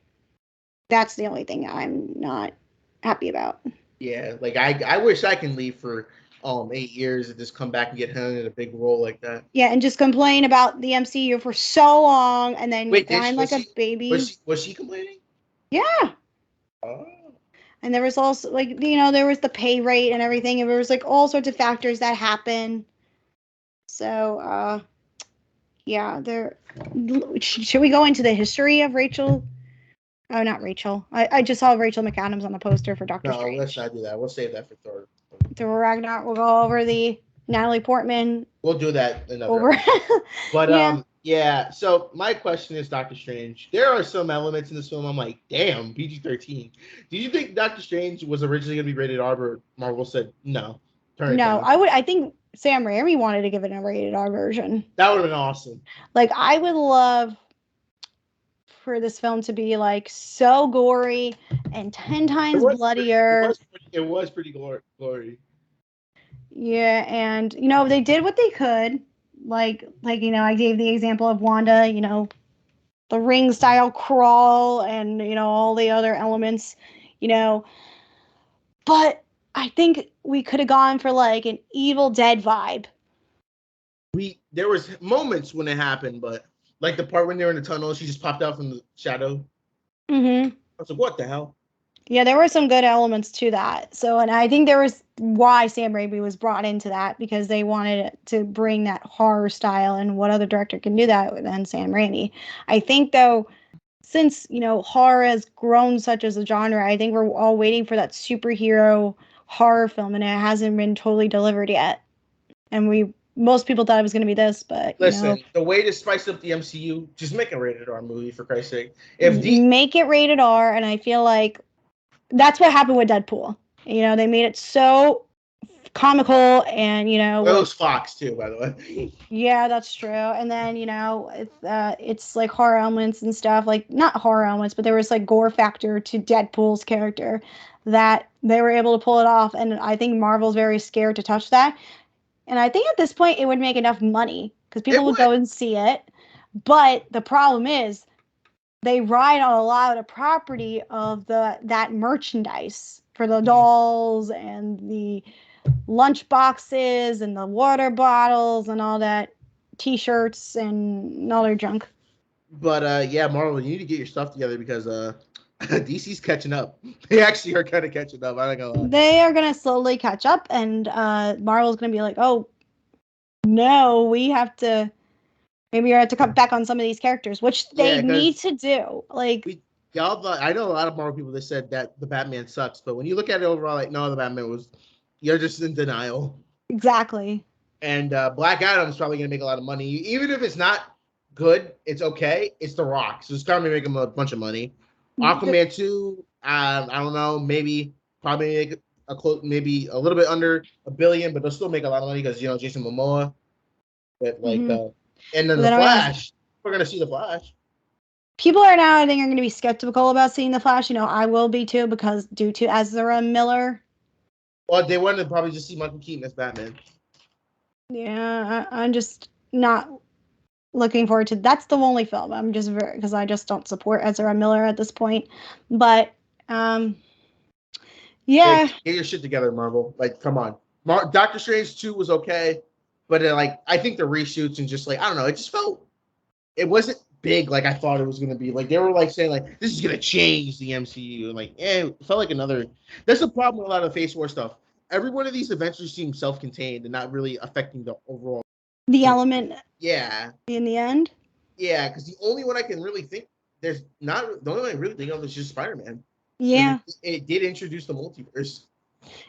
That's the only thing I'm not happy about. Yeah, like I wish I can leave for 8 years and just come back and get hung in a big role like that. Yeah, and just complain about the MCU for so long and then whine like a baby. Was she complaining? Yeah. Oh. And there was also there was the pay rate and everything, and there was all sorts of factors that happen. So yeah, should we go into the history of Rachel? Oh, not Rachel. I just saw Rachel McAdams on the poster for Doctor Strange. No, let's not do that. We'll save that for Thor. Thor Ragnarok. We'll go over the Natalie Portman. We'll do that another. But yeah. So my question is, Doctor Strange. There are some elements in this film I'm like, damn, PG-13. Did you think Doctor Strange was originally going to be rated R, but Marvel said no? No, I think Sam Raimi wanted to give it a rated R version. That would have been awesome. Like I would love for this film to be so gory and 10 times bloodier. It was pretty gory. Yeah, and they did what they could. I gave the example of Wanda, the ring style crawl and all the other elements, but I think we could have gone for an Evil Dead vibe. There was moments when it happened, but the part when they were in the tunnel, she just popped out from the shadow. Mm-hmm. I was like, what the hell? Yeah, there were some good elements to that. So, and I think there was why Sam Raimi was brought into that, because they wanted to bring that horror style, and what other director can do that than Sam Raimi? I think, though, since, horror has grown such as a genre, I think we're all waiting for that superhero horror film, and it hasn't been totally delivered yet. And most people thought it was going to be this, but listen, the way to spice up the MCU, just make a rated R movie, for Christ's sake. Make it rated R, and I feel like that's what happened with Deadpool. They made it so comical, and it was Fox too, by the way. Yeah, that's true. And then it's like horror elements and stuff, not horror elements, but there was gore factor to Deadpool's character that they were able to pull it off, and I think Marvel's very scared to touch that. And I think at this point it would make enough money because people would go and see it. But the problem is they ride on a lot of property of that merchandise for the dolls and the lunch boxes and the water bottles and all that, T-shirts and all their junk. But yeah, Marvel, you need to get your stuff together because DC's catching up. They actually are kind of catching up. I'm not gonna lie. They are gonna slowly catch up, and Marvel's gonna be like, "Oh no, we have to cut back on some of these characters," which they need to do. I know a lot of Marvel people that said that the Batman sucks, but when you look at it overall, no, the Batman you're just in denial. Exactly. And Black Adam's probably gonna make a lot of money, even if it's not good. It's okay. It's The Rock, so it's gonna make him a bunch of money. Aquaman 2, I don't know, probably make maybe a little bit under $1 billion, but they'll still make a lot of money because Jason Momoa. But and then The Flash, we're gonna see The Flash. People are now, I think, are going to be skeptical about seeing The Flash. I will be too, because due to Ezra Miller. Well, they wanted to probably just see Michael Keaton as Batman. Yeah, I'm just not looking forward to. That's the only film I'm just because I just don't support Ezra Miller at this point. But yeah, get your shit together, Marvel. Come on. Doctor Strange 2 was okay, but I think the reshoots and just I don't know, it just felt it wasn't big like I thought it was gonna be. They were saying this is gonna change the MCU, and it felt like another. That's the problem with a lot of Phase 4 stuff. Every one of these adventures seems self-contained and not really affecting the overall. The element. Yeah. In the end. Yeah, because the only one I can really think the only one I really think of is just Spider-Man. Yeah. It did introduce the multiverse.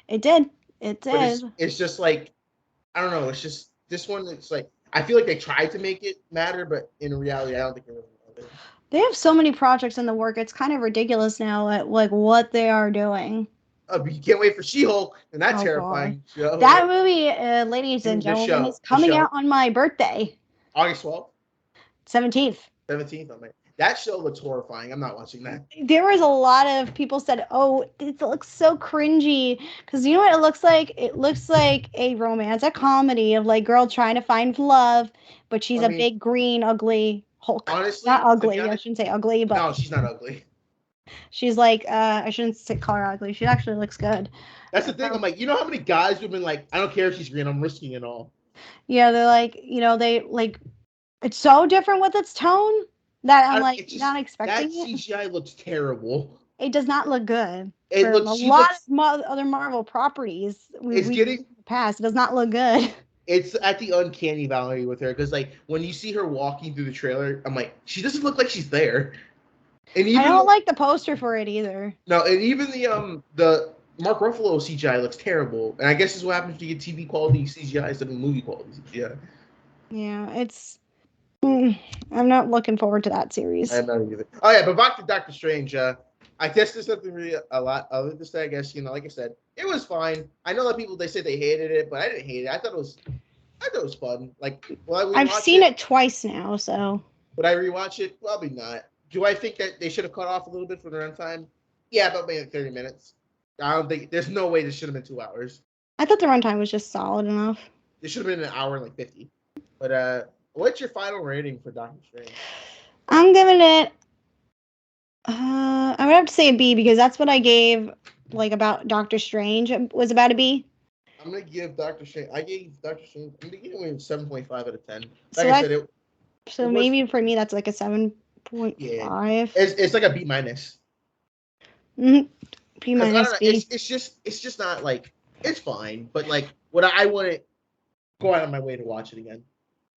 It did. It But did. it's just like, I don't know. It's just this one. It's like I feel like they tried to make it matter, but in reality, I don't think it really mattered. They have so many projects in the work. It's kind of ridiculous now at like what they are doing. Oh, but you can't wait for She-Hulk and that Oh, terrifying show. That movie, ladies and The gentlemen, show. is coming The show. out on my birthday, August 12th, 17th. 17th. I'm like, that show looks horrifying. I'm not watching that. There was a lot of people said, "Oh, it looks so cringy," because you know what it looks like? It looks like a romantic comedy of like girl trying to find love, but she's a big green ugly Hulk. Honestly, Not to be ugly. I honest- shouldn't say ugly, but No, she's not ugly. she's like I shouldn't say call her ugly. She actually looks good. That's the thing. I'm like, you know how many guys who've been like, I don't care if she's green. I'm risking it all. Yeah, they're like, they like, it's so different with its tone that I'm like It's just- not That expecting it. CGI looks terrible. It does not look good. It For looks- a she lot looks- of other Marvel properties It's getting- in the past. It does not look good. It's at the uncanny valley with her because like when you see her walking through the trailer, I'm like, she doesn't look like she's there. And even I don't like the poster for it either. no, and even the Mark Ruffalo CGI looks terrible. And I guess this is what happens when you get TV quality CGI instead of movie quality CGI. Yeah, it's. I'm not looking forward to that series. I'm not either. Oh yeah, but back to Doctor Strange. I guess there's nothing really a lot other to say. I guess like I said, it was fine. I know that people they say they hated it, but I didn't hate it. I thought it was fun. Like, I've seen it twice now, so. Would I rewatch it? Probably not. Do I think that they should have cut off a little bit for the runtime? Yeah, about maybe 30 minutes. I don't think there's no way this should have been 2 hours. I thought the runtime was just solid enough. It should have been an hour and like 50. But what's your final rating for Doctor Strange? I'm giving it. I would have to say a B because that's what I gave like about Doctor Strange was about a B. I'm gonna give Doctor Strange. I gave Doctor Strange. I'm gonna give him a 7.5 out of 10. So Like I said, So it maybe for me that's like a 7.5. it's like a B minus. B 'Cause I minus don't know, B. it's just not like it's fine, but like what I wouldn't go out of my way to watch it again.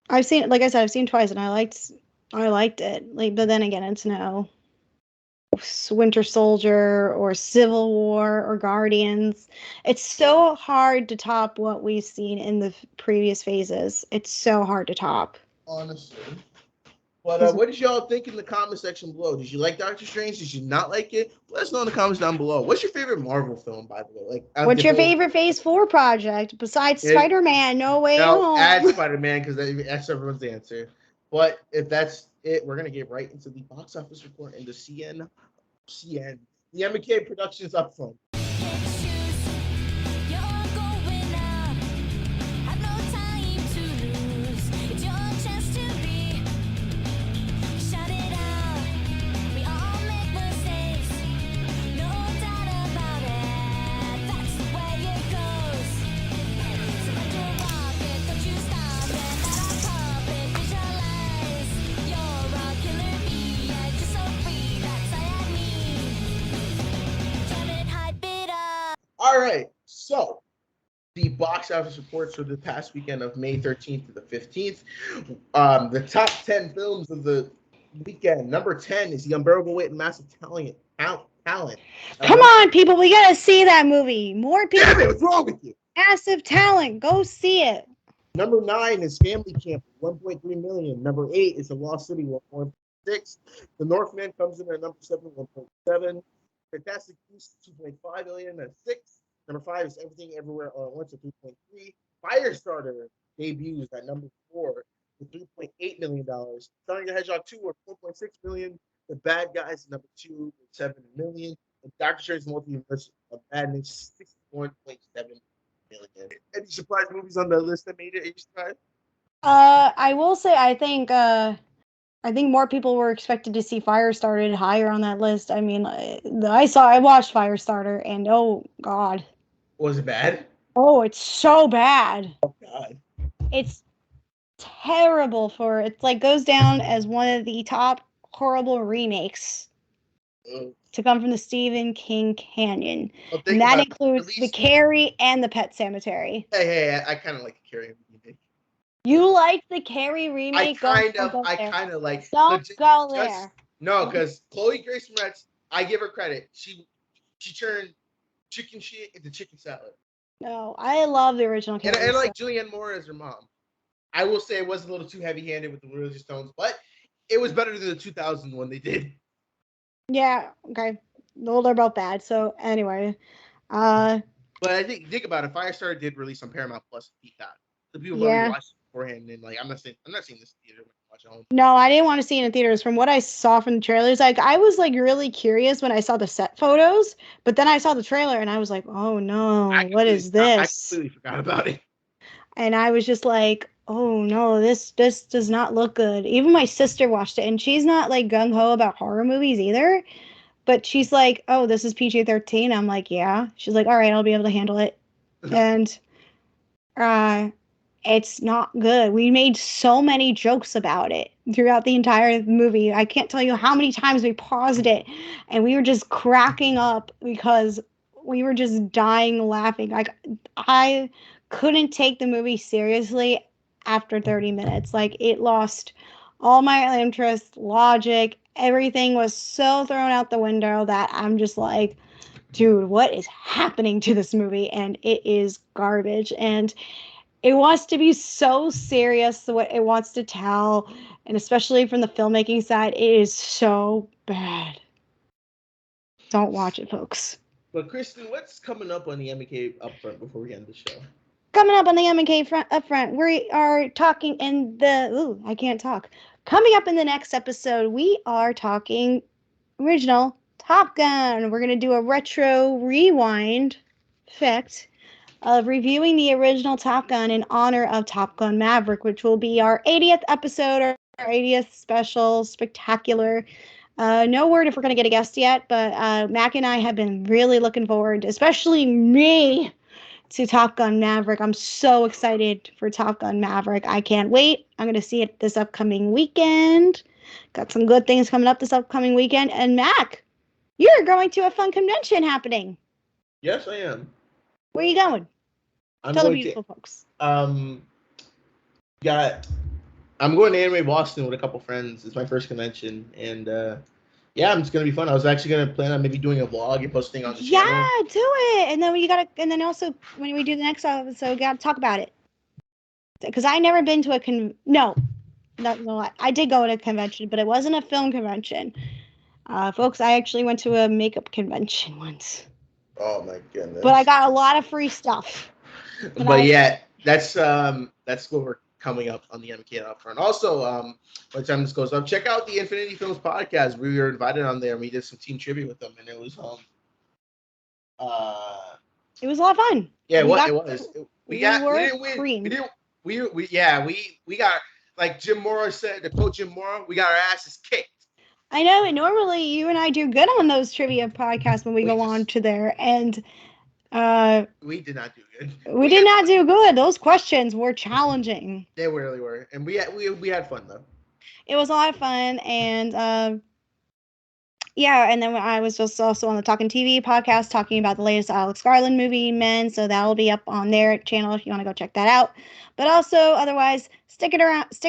I've seen it, like I said, I've seen it twice and I liked it. Like, but then again, it's no Winter Soldier or Civil War or Guardians. It's so hard to top what we've seen in the previous phases. It's so hard to top. Honestly. But what did y'all think in the comment section below? Did you like Doctor Strange? Did you not like it? Let us know in the comments down below. What's your favorite Marvel film, by the way? Like, What's your favorite Phase 4 project besides Spider-Man? No Way No, Home. add Spider-Man because that's everyone's answer. But if that's it, we're gonna get right into the box office report and the CN, the M&K Productions upfront. All right, so the box office reports for the past weekend of May 13th to the 15th. The top 10 films of the weekend. Number 10 is The Unbearable Weight and Massive Talent. Come on, people, we gotta see that movie. More people. Damn it, what's wrong with you? Massive Talent. Go see it. Number 9 is Family Camp, 1.3 million. Number 8 is The Lost City, 1.6. The Northman comes in at number 7, 1.7. Fantastic Beasts, 2.5 million. That's 6. Number 5 is Everything Everywhere All at Once at 3.3. Firestarter debuts at number 4 with $3.8 million. Sonic the Hedgehog 2 or 4.6 million. The Bad Guys number 2 with 7 million. And Doctor Strange Multiverse of Madness 61.7 million. Any surprise movies on the list that made it? Any surprise? I will say I think more people were expected to see Firestarter higher on that list. I mean, I watched Firestarter and oh god. Was it bad? Oh, it's so bad. Oh god. It's terrible it's like goes down as one of the top horrible remakes to come from the Stephen King canon. Well, And that includes The Carrie and The Pet Cemetery. Hey, I kind of like the Carrie remake. You like the Carrie remake? I kind of like. Don't go there. No, because Chloe Grace Moretz, I give her credit. She turned chicken shit into chicken salad. No, I love the original And Carrie. I like Julianne Moore as her mom. I will say it was a little too heavy-handed with the religious tones, but it was better than the 2000 one they did. Yeah, okay. Well, they're both bad. So anyway, But I think about it, Firestarter did release on Paramount Plus Peacock. The people probably yeah. watched it beforehand, and like I'm not seeing this in theater. Watch at home. No, I didn't want to see it in theaters. From what I saw from the trailers, like I was like really curious when I saw the set photos, but then I saw the trailer and I was like, oh no, what is this? I completely forgot about it. And I was just like, oh no, this does not look good. Even my sister watched it, and she's not like gung ho about horror movies either. But she's like, oh, this is PG-13. I'm like, yeah. She's like, all right, I'll be able to handle it. And it's not good. We made so many jokes about it throughout the entire movie. I can't tell you how many times we paused it and we were just cracking up because we were just dying laughing. Like I couldn't take the movie seriously after 30 minutes. Like it lost all my interest, logic, everything was so thrown out the window that I'm just like, dude, what is happening to this movie? And it is garbage. And it wants to be so serious, what it wants to tell, and especially from the filmmaking side, it is so bad. Don't watch it, folks. But Kristen, what's coming up on the M&K Upfront before we end the show? Coming up on the M&K Upfront, we are talking in the... I can't talk. Coming up in the next episode, we are talking original Top Gun. We're going to do a retro rewind effect of reviewing the original Top Gun in honor of Top Gun Maverick, which will be our 80th episode, our 80th special spectacular. No word if we're going to get a guest yet, but Mac and I have been really looking forward, especially me, to Top Gun Maverick. I'm so excited for Top Gun Maverick. I can't wait. I'm going to see it this upcoming weekend. Got some good things coming up this upcoming weekend. And Mac, you're going to a fun convention happening. Yes, I am. Where are you going? Tell the beautiful folks. I'm going to Anime Boston with a couple friends. It's my first convention, and it's gonna be fun. I was actually gonna plan on maybe doing a vlog and posting on the channel. Yeah, do it. And then also when we do the next episode, we gotta talk about it. Because I never been to a no, I did go to a convention, but it wasn't a film convention. Folks, I actually went to a makeup convention once. Oh my goodness! But I got a lot of free stuff. That's what we're coming up on the M&K Upfront. Also, by the time this goes up, check out the Infinity Films podcast. We were invited on there and we did some team trivia with them, and it was it was a lot of fun. Yeah, it was. We didn't win. Creamed. We got, like Jim Mora said, the quote Jim Mora, we got our asses kicked. I know, and normally you and I do good on those trivia podcasts when we go on to there, and we did not do good. We did not do good. Those questions were challenging. They really were, and we had fun though. It was a lot of fun, and and then I was just also on the Talking TV podcast talking about the latest Alex Garland movie, Men, so that'll be up on their channel if you want to go check that out. But also, otherwise, stick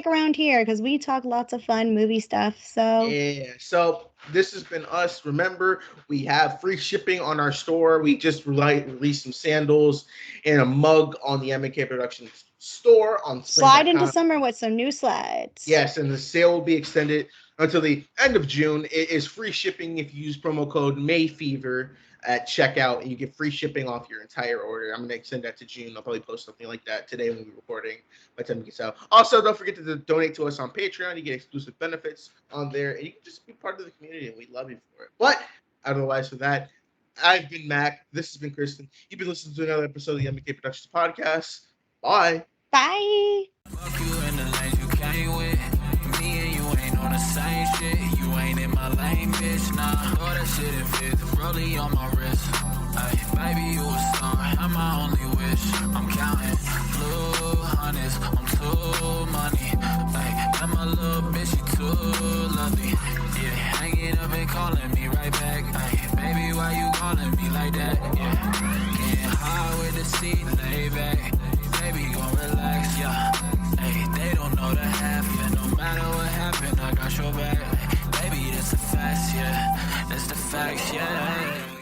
around here because we talk lots of fun movie stuff. So yeah, so this has been us. Remember, we have free shipping on our store. We just released some sandals and a mug on the M&K Productions store on slide into summer with some new slides. Yes, and the sale will be extended until the end of June. It is free shipping if you use promo code MAYFEVER at checkout, and you get free shipping off your entire order. I'm going to extend that to June. I'll probably post something like that today when we're recording by the time it gets out. Also, don't forget to donate to us on Patreon. You get exclusive benefits on there, and you can just be part of the community, and we love you for it. But otherwise, for that, I've been Mac. This has been Kristen. You've been listening to another episode of the M&K Productions Podcast. Bye. Bye. Fuck you in the lanes you came with. Me and you ain't on the same shit. You ain't in my lane, bitch. Nah, all that shit it fit. Rollie on my wrist. Ay, baby, you a star. I'm my only wish. I'm counting blue hundreds. I'm too money. Ay, and my little bitch, she too lovely. Yeah, hanging up and calling me right back. Ay, baby, why you calling me like that? Yeah, getting high with the seat, lay back. Baby, gon' relax, yeah. Hey, they don't know the half, yeah. No matter what happened, I got your back. Baby, that's the facts, yeah. That's the facts, yeah.